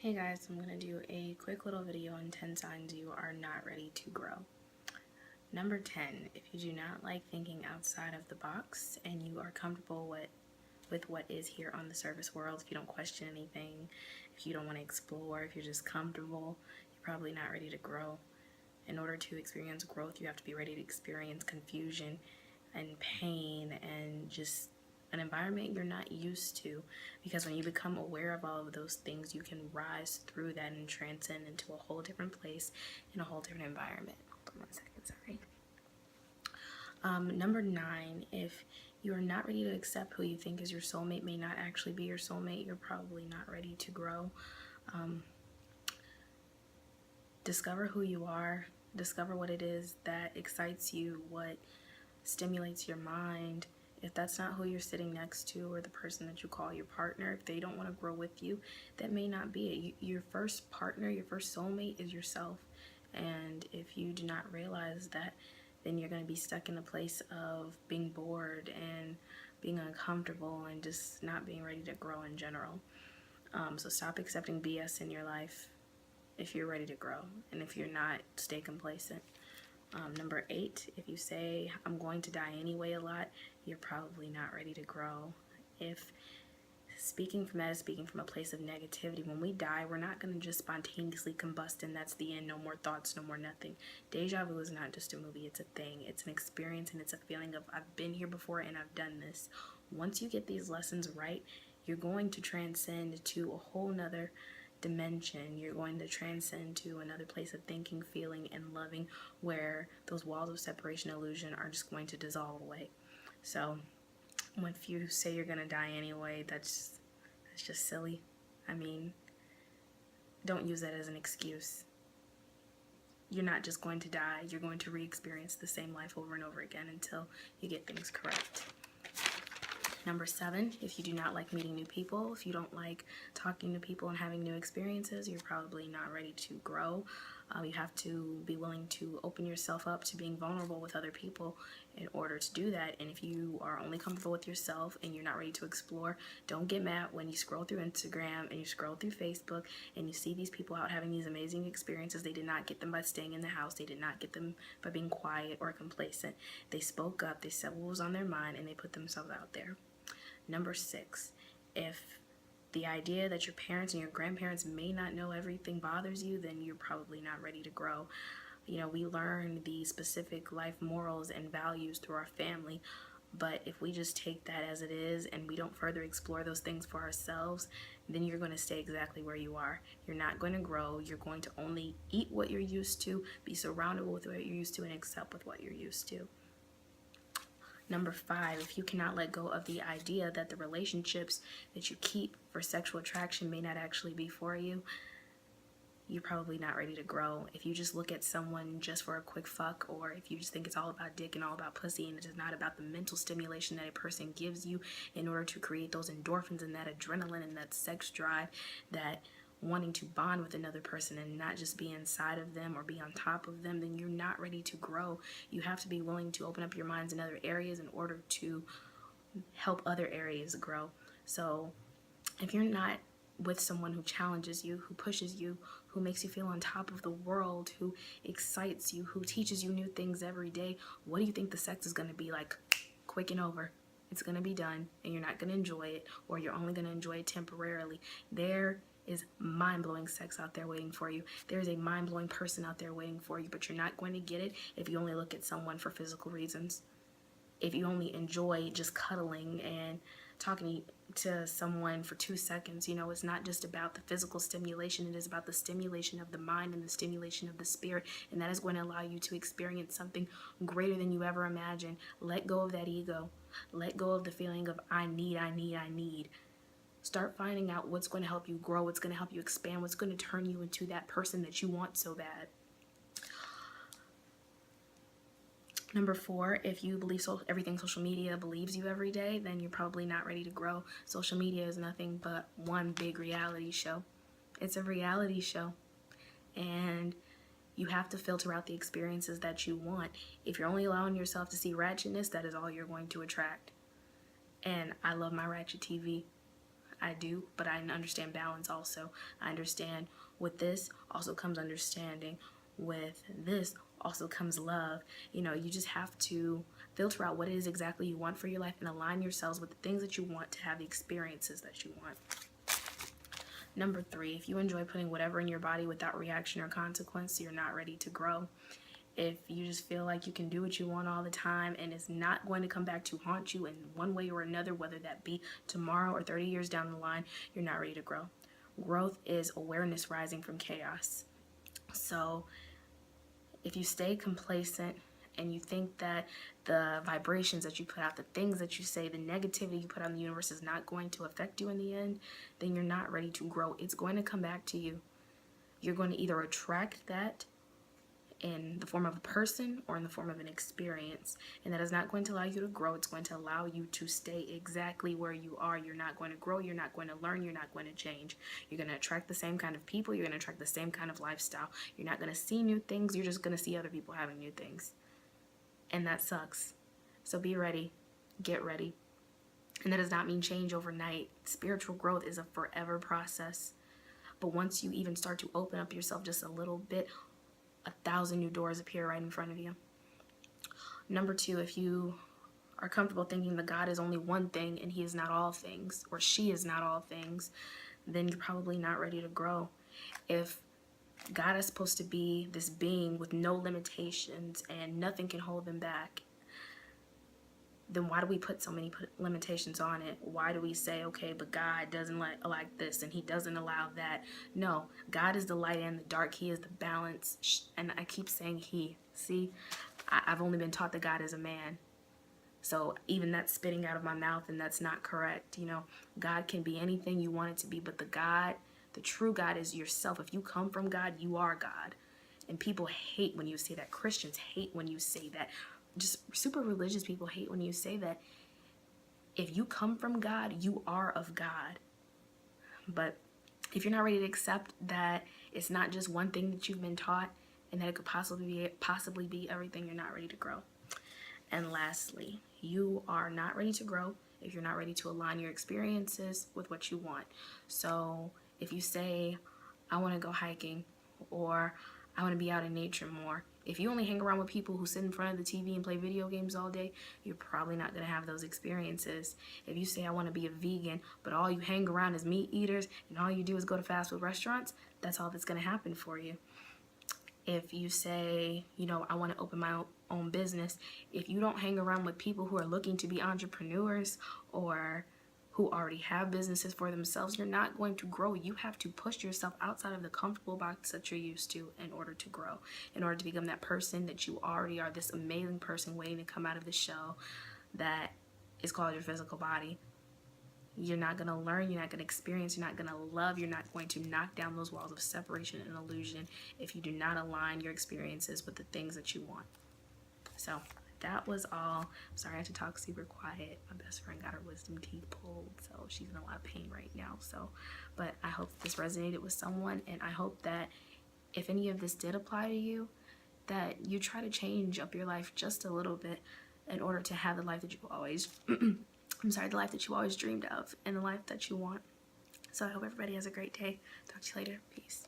Hey guys, I'm going to do a quick little video on 10 signs you are not ready to grow. Number 10, if you do not like thinking outside of the box and you are comfortable with what is here on the surface world, if you don't question anything, if you don't want to explore, if you're just comfortable, you're probably not ready to grow. In order to experience growth, you have to be ready to experience confusion and pain and just an environment you're not used to, because when you become aware of all of those things, you can rise through that and transcend into a whole different place in a whole different environment. Hold on 1 second, sorry. Number 9, if you are not ready to accept who you think is your soulmate may not actually be your soulmate, you're probably not ready to grow. Discover who you are, discover what it is that excites you, what stimulates your mind. If that's not who you're sitting next to or the person that you call your partner, if they don't want to grow with you, that may not be it. Your first partner, your first soulmate is yourself. And if you do not realize that, then you're going to be stuck in a place of being bored and being uncomfortable and just not being ready to grow in general. So stop accepting BS in your life if you're ready to grow. And if you're not, stay complacent. Number 8, if you say, I'm going to die anyway a lot, you're probably not ready to grow. If speaking from that is speaking from a place of negativity, when we die, we're not going to just spontaneously combust and that's the end, no more thoughts, no more nothing. Deja vu is not just a movie, it's a thing. It's an experience and it's a feeling of I've been here before and I've done this. Once you get these lessons right, you're going to transcend to a whole nother dimension. You're going to transcend to another place of thinking, feeling, and loving, where those walls of separation illusion are just going to dissolve away. So when you say you're gonna die anyway, that's just silly. I mean, don't use that as an excuse. You're not just going to die, you're going to re-experience the same life over and over again until you get things correct. Number 7, if you do not like meeting new people, if you don't like talking to people and having new experiences, you're probably not ready to grow. You have to be willing to open yourself up to being vulnerable with other people in order to do that. And if you are only comfortable with yourself and you're not ready to explore, don't get mad when you scroll through Instagram and you scroll through Facebook and you see these people out having these amazing experiences. They did not get them by staying in the house. They did not get them by being quiet or complacent. They spoke up, they said what was on their mind, and they put themselves out there. Number 6, if the idea that your parents and your grandparents may not know everything bothers you, then you're probably not ready to grow. You know, we learn the specific life morals and values through our family, but if we just take that as it is and we don't further explore those things for ourselves, then you're going to stay exactly where you are. You're not going to grow. You're going to only eat what you're used to, be surrounded with what you're used to, and accept with what you're used to. Number 5, if you cannot let go of the idea that the relationships that you keep for sexual attraction may not actually be for you, you're probably not ready to grow. If you just look at someone just for a quick fuck, or if you just think it's all about dick and all about pussy and it is not about the mental stimulation that a person gives you in order to create those endorphins and that adrenaline and that sex drive, that wanting to bond with another person and not just be inside of them or be on top of them, then you're not ready to grow. You have to be willing to open up your minds in other areas in order to help other areas grow. So if you're not with someone who challenges you, who pushes you, who makes you feel on top of the world, who excites you, who teaches you new things every day, what do you think the sex is going to be like? Quick and over. It's going to be done and you're not going to enjoy it, or you're only going to enjoy it temporarily. There is mind-blowing sex out there waiting for you. There's a mind-blowing person out there waiting for you, but you're not going to get it if you only look at someone for physical reasons. If you only enjoy just cuddling and talking to someone for 2 seconds, you know, it's not just about the physical stimulation, it is about the stimulation of the mind and the stimulation of the spirit, and that is going to allow you to experience something greater than you ever imagined. Let go of that ego. Let go of the feeling of I need. Start finding out what's going to help you grow, what's going to help you expand, what's going to turn you into that person that you want so bad. Number 4, if you believe everything social media believes you every day, then you're probably not ready to grow. Social media is nothing but one big reality show. It's a reality show. And you have to filter out the experiences that you want. If you're only allowing yourself to see ratchetness, that is all you're going to attract. And I love my ratchet TV. I do, but I understand balance also. I understand with this also comes understanding. With this also comes love. You know, you just have to filter out what it is exactly you want for your life and align yourselves with the things that you want to have the experiences that you want. Number 3, if you enjoy putting whatever in your body without reaction or consequence, you're not ready to grow. If you just feel like you can do what you want all the time and it's not going to come back to haunt you in one way or another, whether that be tomorrow or 30 years down the line, you're not ready to grow. Growth is awareness rising from chaos. So if you stay complacent and you think that the vibrations that you put out, the things that you say, the negativity you put out in the universe is not going to affect you in the end, then you're not ready to grow. It's going to come back to you. You're going to either attract that in the form of a person or in the form of an experience, and that is not going to allow you to grow. It's going to allow you to stay exactly where you are. You're not going to grow, you're not going to learn, you're not going to change. You're going to attract the same kind of people, you're going to attract the same kind of lifestyle. You're not going to see new things, you're just going to see other people having new things, and that sucks. So be ready, get ready. And that does not mean change overnight. Spiritual growth is a forever process, but once you even start to open up yourself just a little bit, 1,000 new doors appear right in front of you. Number 2, if you are comfortable thinking that God is only one thing and he is not all things, or she is not all things, then you're probably not ready to grow. If God is supposed to be this being with no limitations and nothing can hold him back, then why do we put so many limitations on it? Why do we say, okay, but God doesn't like this and he doesn't allow that? No, God is the light and the dark. He is the balance. And I keep saying he. See, I've only been taught that God is a man. So even that's spitting out of my mouth, and that's not correct. You know, God can be anything you want it to be, but the true God is yourself. If you come from God, you are God. And people hate when you say that. Christians hate when you say that. Just super religious people hate when you say that. If you come from God, you are of God. But if you're not ready to accept that it's not just one thing that you've been taught and that it could possibly be everything, you're not ready to grow. And lastly, you are not ready to grow if you're not ready to align your experiences with what you want. So if you say, I want to go hiking, or I want to be out in nature more, if you only hang around with people who sit in front of the TV and play video games all day, you're probably not going to have those experiences. If you say, I want to be a vegan, but all you hang around is meat eaters and all you do is go to fast food restaurants, that's all that's going to happen for you. If you say, you know, I want to open my own business, if you don't hang around with people who are looking to be entrepreneurs or who already have businesses for themselves, you're not going to grow. You have to push yourself outside of the comfortable box that you're used to in order to grow, in order to become that person that you already are, this amazing person waiting to come out of the shell that is called your physical body. You're not going to learn, you're not going to experience, you're not going to love, you're not going to knock down those walls of separation and illusion if you do not align your experiences with the things that you want. So that was all. Sorry I had to talk super quiet. My best friend got her wisdom teeth pulled, so she's in a lot of pain right now. But I hope this resonated with someone, and I hope that if any of this did apply to you, that you try to change up your life just a little bit in order to have the life that you always the life that you always dreamed of and the life that you want. So I hope everybody has a great day. Talk to you later. Peace.